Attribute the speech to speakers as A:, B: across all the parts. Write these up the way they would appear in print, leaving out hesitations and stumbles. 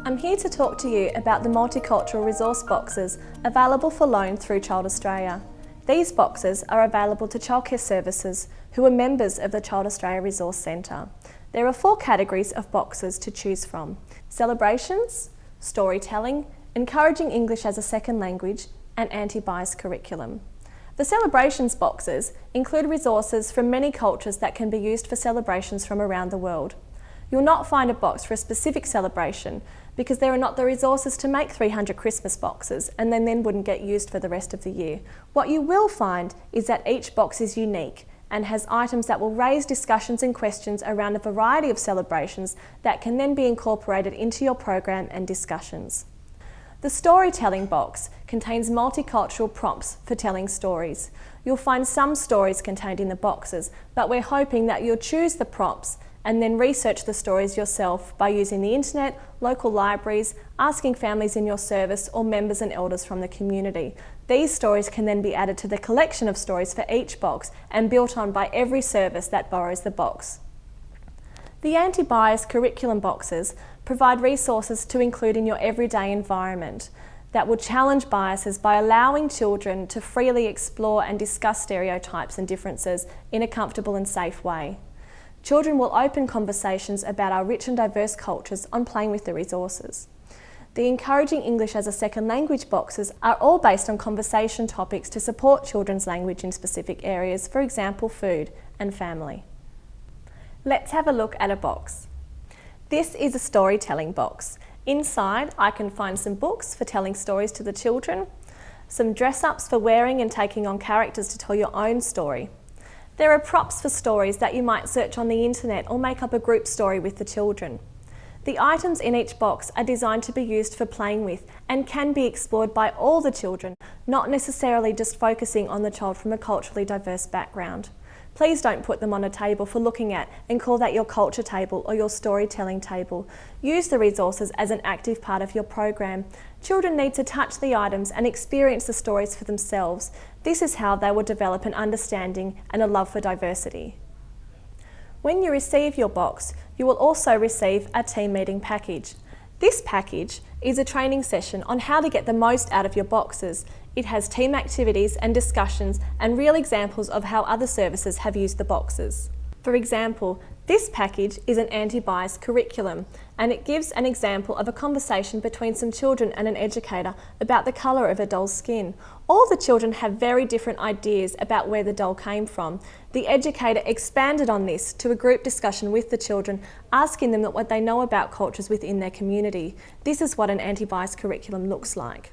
A: I'm here to talk to you about the Multicultural Resource Boxes available for loan through Child Australia. These boxes are available to childcare services who are members of the Child Australia Resource Centre. There are 4 categories of boxes to choose from: celebrations, storytelling, encouraging English as a second language, and anti-bias curriculum. The celebrations boxes include resources from many cultures that can be used for celebrations from around the world. You'll not find a box for a specific celebration because there are not the resources to make 300 Christmas boxes and then wouldn't get used for the rest of the year. What you will find is that each box is unique and has items that will raise discussions and questions around a variety of celebrations that can then be incorporated into your program and discussions. The storytelling box contains multicultural prompts for telling stories. You'll find some stories contained in the boxes, but we're hoping that you'll choose the prompts and then research the stories yourself by using the internet, local libraries, asking families in your service or members and elders from the community. These stories can then be added to the collection of stories for each box and built on by every service that borrows the box. The anti-bias curriculum boxes provide resources to include in your everyday environment that will challenge biases by allowing children to freely explore and discuss stereotypes and differences in a comfortable and safe way. Children will open conversations about our rich and diverse cultures on playing with the resources. The Encouraging English as a Second Language boxes are all based on conversation topics to support children's language in specific areas, for example, food and family. Let's have a look at a box. This is a storytelling box. Inside, I can find some books for telling stories to the children, some dress-ups for wearing and taking on characters to tell your own story. There are props for stories that you might search on the internet or make up a group story with the children. The items in each box are designed to be used for playing with and can be explored by all the children, not necessarily just focusing on the child from a culturally diverse background. Please don't put them on a table for looking at and call that your culture table or your storytelling table. Use the resources as an active part of your program. Children need to touch the items and experience the stories for themselves. This is how they will develop an understanding and a love for diversity. When you receive your box, you will also receive a team meeting package. This package is a training session on how to get the most out of your boxes. It has team activities and discussions and real examples of how other services have used the boxes. For example, this package is an anti-bias curriculum and it gives an example of a conversation between some children and an educator about the colour of a doll's skin. All the children have very different ideas about where the doll came from. The educator expanded on this to a group discussion with the children, asking them what they know about cultures within their community. This is what an anti-bias curriculum looks like.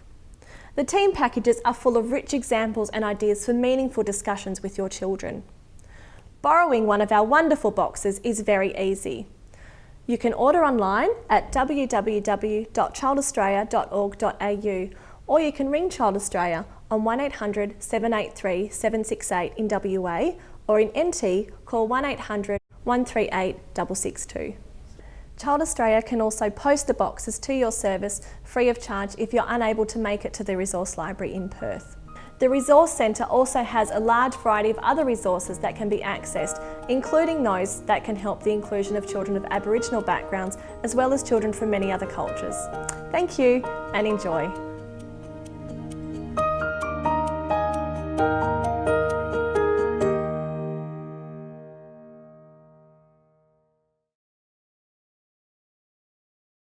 A: The team packages are full of rich examples and ideas for meaningful discussions with your children. Borrowing one of our wonderful boxes is very easy. You can order online at www.childaustralia.org.au or you can ring Child Australia on 1800 783 768 in WA or in NT call 1800 138 662. Child Australia can also post the boxes to your service free of charge if you're unable to make it to the Resource Library in Perth. The Resource Centre also has a large variety of other resources that can be accessed, including those that can help the inclusion of children of Aboriginal backgrounds as well as children from many other cultures. Thank you and enjoy.